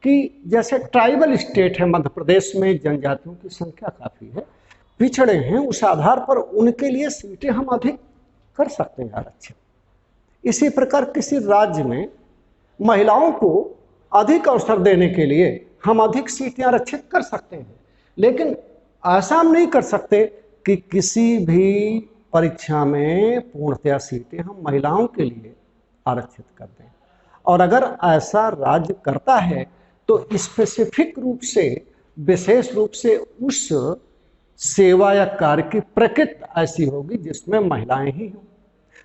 कि जैसे ट्राइबल स्टेट है मध्य प्रदेश में, जनजातियों की संख्या काफ़ी है, पिछड़े हैं, उस आधार पर उनके लिए सीटें हम अधिक कर सकते हैं आरक्षण। इसी प्रकार किसी राज्य में महिलाओं को अधिक अवसर देने के लिए हम अधिक सीटें आरक्षित कर सकते हैं, लेकिन ऐसा हम नहीं कर सकते कि किसी भी परीक्षा में पूर्णतया सीटें हम महिलाओं के लिए आरक्षित कर दें। और अगर ऐसा राज्य करता है तो स्पेसिफिक रूप से, विशेष रूप से उस सेवा या कार्य की प्रकृति ऐसी होगी जिसमें महिलाएं ही हों,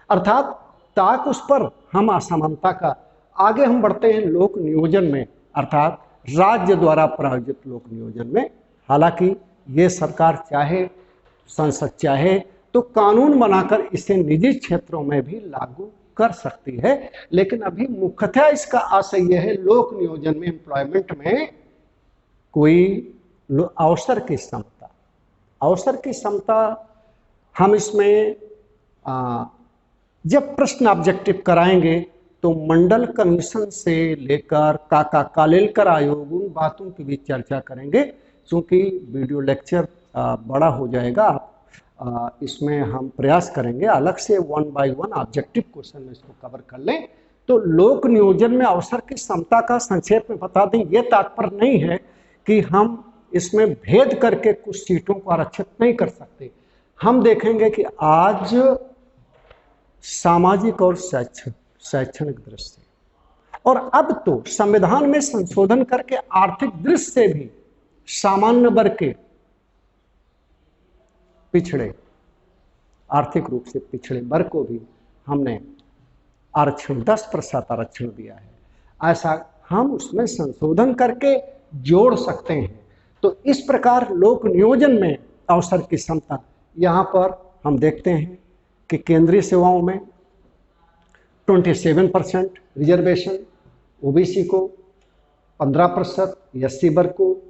अर्थात ताक उस पर हम असमानता का आगे हम बढ़ते हैं लोक नियोजन में, अर्थात राज्य द्वारा प्रायोजित लोक नियोजन में। हालांकि ये सरकार चाहे, संसद चाहे तो कानून बनाकर इसे निजी क्षेत्रों में भी लागू कर सकती है, लेकिन अभी मुख्यतः इसका आशय यह है लोक नियोजन में, एम्प्लॉयमेंट में कोई अवसर की समता, अवसर की समता हम इसमें जब प्रश्न ऑब्जेक्टिव कराएंगे तो मंडल कमीशन से लेकर काका कालेलकर आयोग, उन बातों की भी चर्चा करेंगे। चूंकि वीडियो लेक्चर बड़ा हो जाएगा, इसमें हम प्रयास करेंगे अलग से 1 बाय 1 ऑब्जेक्टिव क्वेश्चन में इसको कवर कर लें। तो लोक नियोजन में अवसर की समता का संक्षेप में बता दें, ये तात्पर्य नहीं है कि हम इसमें भेद करके कुछ सीटों को आरक्षित नहीं कर सकते। हम देखेंगे कि आज सामाजिक और शैक्षणिक दृष्टि से, और अब तो संविधान में संशोधन करके आर्थिक दृष्टि से भी सामान्य वर्ग के पिछड़े, आर्थिक रूप से पिछड़े वर्ग को भी हमने आरक्षण 10% आरक्षण दिया है। ऐसा हम उसमें संशोधन करके जोड़ सकते हैं। तो इस प्रकार लोक नियोजन में अवसर की समता, यहाँ पर हम देखते हैं कि केंद्रीय सेवाओं में 27% रिजर्वेशन, ओबीसी को 15%, एससी वर्ग को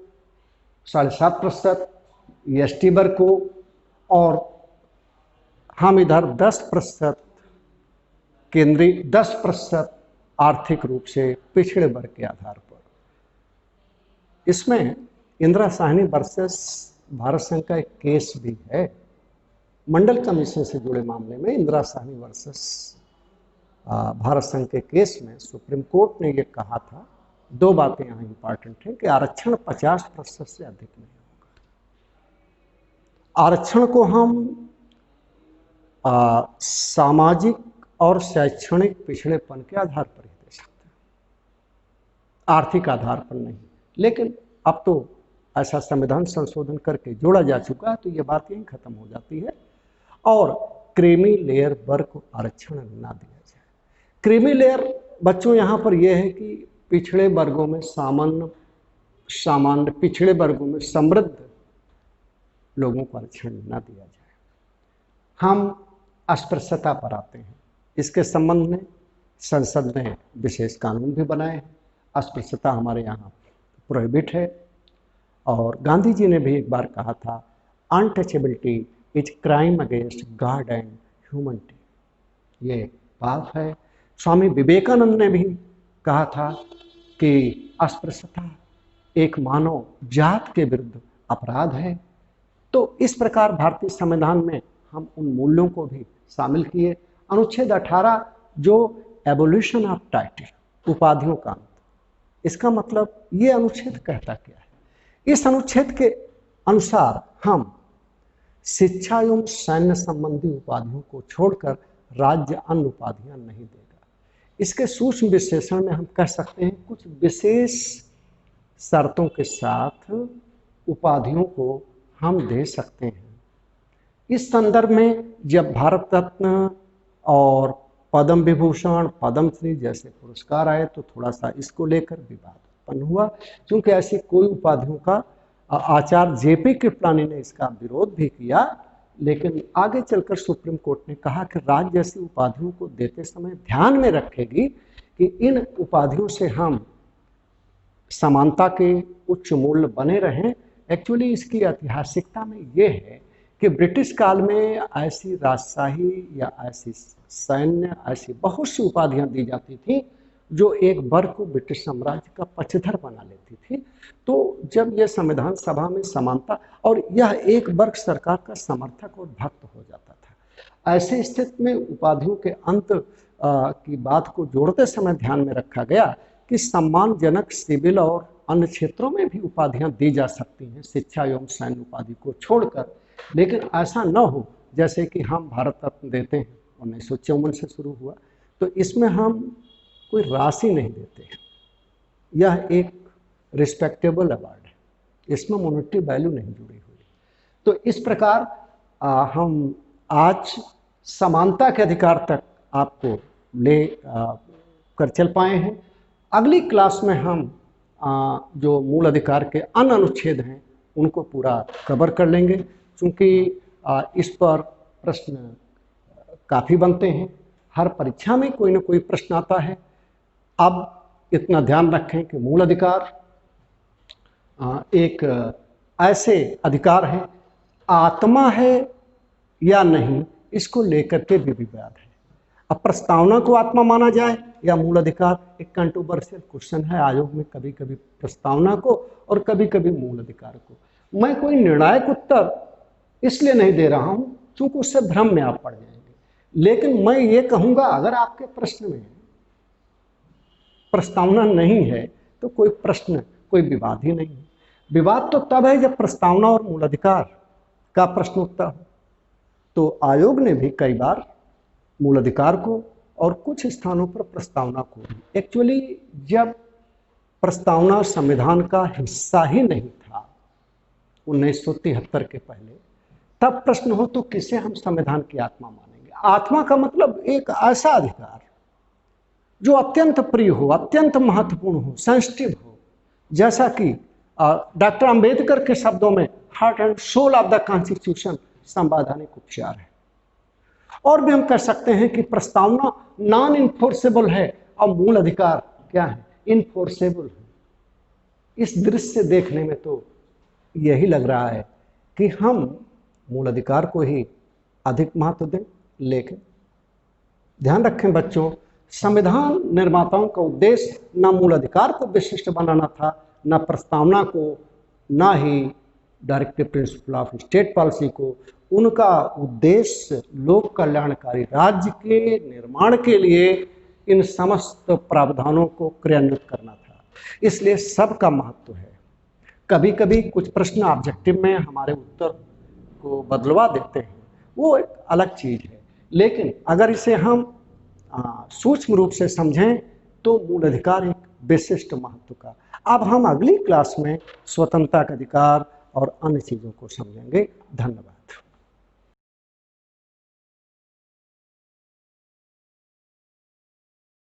7.5%, एसटी वर्ग को, और हम इधर 10% केंद्रीय, 10% आर्थिक रूप से पिछड़े वर्ग के आधार पर। इसमें इंदिरा साहनी वर्सेस भारत संघ का एक केस भी है, मंडल कमीशन से जुड़े मामले में इंदिरा साहनी वर्सेस भारत संघ के केस में सुप्रीम कोर्ट ने ये कहा था, 2 बातें यहाँ इंपॉर्टेंट हैं कि आरक्षण 50% से अधिक नहीं होगा। आरक्षण को हम सामाजिक और शैक्षणिक पिछड़ेपन के आधार पर ही दे सकते हैं, आर्थिक आधार पर नहीं। लेकिन अब तो ऐसा संविधान संशोधन करके जोड़ा जा चुका है, तो ये बात यहीं खत्म हो जाती है। और क्रीमी लेयर वर्ग को आरक्षण ना दिया जाए। क्रीमी लेयर बच्चों यहाँ पर यह है कि पिछड़े वर्गों में सामान्य पिछड़े वर्गों में समृद्ध लोगों को आरक्षण ना दिया जाए। हम अस्पृश्यता पर आते हैं। इसके संबंध में संसद ने विशेष कानून भी बनाए हैं। अस्पृश्यता हमारे यहाँ प्रोहिबिट है, और गांधी जी ने भी एक बार कहा था, untouchability is crime against God and humanity, ये पाप है। स्वामी विवेकानंद ने भी कहा था कि अस्पृश्यता एक मानव जात के विरुद्ध अपराध है। तो इस प्रकार भारतीय संविधान में हम उन मूल्यों को भी शामिल किए। अनुच्छेद 18 जो एबोल्यूशन ऑफ टाइटल, उपाधियों का अंत, इसका मतलब ये अनुच्छेद कहता क्या है? इस अनुच्छेद के अनुसार हम शिक्षा एवं सैन्य संबंधी उपाधियों को छोड़कर राज्य अन्य उपाधियां नहीं देगा। इसके सूक्ष्म विश्लेषण में हम कह सकते हैं कुछ विशेष शर्तों के साथ उपाधियों को हम दे सकते हैं। इस संदर्भ में जब भारत रत्न और पद्म विभूषण, पद्मश्री जैसे पुरस्कार आए तो थोड़ा सा इसको लेकर विवाद उत्पन्न हुआ, क्योंकि ऐसी कोई उपाधियों का आचार्य जेपी कृपलानी ने इसका विरोध भी किया। लेकिन आगे चलकर सुप्रीम कोर्ट ने कहा कि राज्य जैसी उपाधियों को देते समय ध्यान में रखेगी कि इन उपाधियों से हम समानता के उच्च मूल्य बने रहें। एक्चुअली इसकी ऐतिहासिकता में ये है कि ब्रिटिश काल में ऐसी राजशाही या ऐसी सैन्य, ऐसी बहुत सी उपाधियां दी जाती थी जो एक वर्ग को ब्रिटिश साम्राज्य का पक्षधर बना लेती थी। तो जब यह संविधान सभा में समानता और यह एक वर्ग सरकार का समर्थक और भक्त हो जाता था, ऐसे स्थिति में उपाधियों के अंत की बात को जोड़ते समय ध्यान में रखा गया कि सम्मानजनक सिविल और अन्य क्षेत्रों में भी उपाधियां दी जा सकती हैं, शिक्षा एवं सैन्य उपाधि को छोड़कर। लेकिन ऐसा न हो जैसे कि हम भारत रत्न देते हैं, 1954 से शुरू हुआ, तो इसमें हम कोई राशि नहीं देते हैं। यह एक रिस्पेक्टेबल अवार्ड है, इसमें मॉनेटरी वैल्यू नहीं जुड़ी हुई। तो इस प्रकार हम आज समानता के अधिकार तक आपको ले कर चल पाए हैं। अगली क्लास में हम जो मूल अधिकार के अन्य अनुच्छेद हैं उनको पूरा कवर कर लेंगे, क्योंकि इस पर प्रश्न काफ़ी बनते हैं, हर परीक्षा में कोई ना कोई प्रश्न आता है। अब इतना ध्यान रखें कि मूल अधिकार एक ऐसे अधिकार है, आत्मा है या नहीं इसको लेकर के भी विवाद है। अब प्रस्तावना को आत्मा माना जाए या मूल अधिकार, एक कंट्रोवर्शियल क्वेश्चन है आयोग में, कभी कभी प्रस्तावना को और कभी कभी मूल अधिकार को। मैं कोई निर्णायक उत्तर इसलिए नहीं दे रहा हूं क्योंकि उससे भ्रम में आप पड़ जाएंगे, लेकिन मैं ये कहूंगा अगर आपके प्रश्न में प्रस्तावना नहीं है तो कोई प्रश्न, कोई विवाद ही नहीं है। विवाद तो तब है जब प्रस्तावना और मूल अधिकार का प्रश्न उठता हो। तो आयोग ने भी कई बार मूल अधिकार को और कुछ स्थानों पर प्रस्तावना को, एक्चुअली जब प्रस्तावना संविधान का हिस्सा ही नहीं था 1973 के पहले, तब प्रश्न हो तो किसे हम संविधान की आत्मा मानेंगे। आत्मा का मतलब एक ऐसा अधिकार जो अत्यंत प्रिय हो, अत्यंत महत्वपूर्ण हो, सेंसिटिव हो, जैसा कि डॉक्टर अंबेडकर के शब्दों में heart and soul of the constitution संवैधानिक उपचार है। और भी हम कह सकते हैं कि प्रस्तावना नॉन इन्फोर्सेबल है और मूल अधिकार क्या है, इन्फोर्सेबल है। इस दृश्य से देखने में तो यही लग रहा है कि हम मूल अधिकार को ही अधिक महत्व दें। लेकिन ध्यान रखें बच्चों, संविधान निर्माताओं का उद्देश्य न मूल अधिकार को विशिष्ट बनाना था, न प्रस्तावना को, न ही directive principle of state policy को। उनका उद्देश्य लोक कल्याणकारी राज्य के निर्माण के लिए इन समस्त प्रावधानों को क्रियान्वित करना था। इसलिए सबका महत्व है। कभी कभी कुछ प्रश्न ऑब्जेक्टिव में हमारे उत्तर को बदलवा देते हैं, वो एक अलग चीज़ है, लेकिन अगर इसे हम सूक्ष्म रूप से समझें तो मूल अधिकार एक विशिष्ट महत्व का। अब हम अगली क्लास में स्वतंत्रता का अधिकार और अन्य चीज़ों को समझेंगे। धन्यवाद।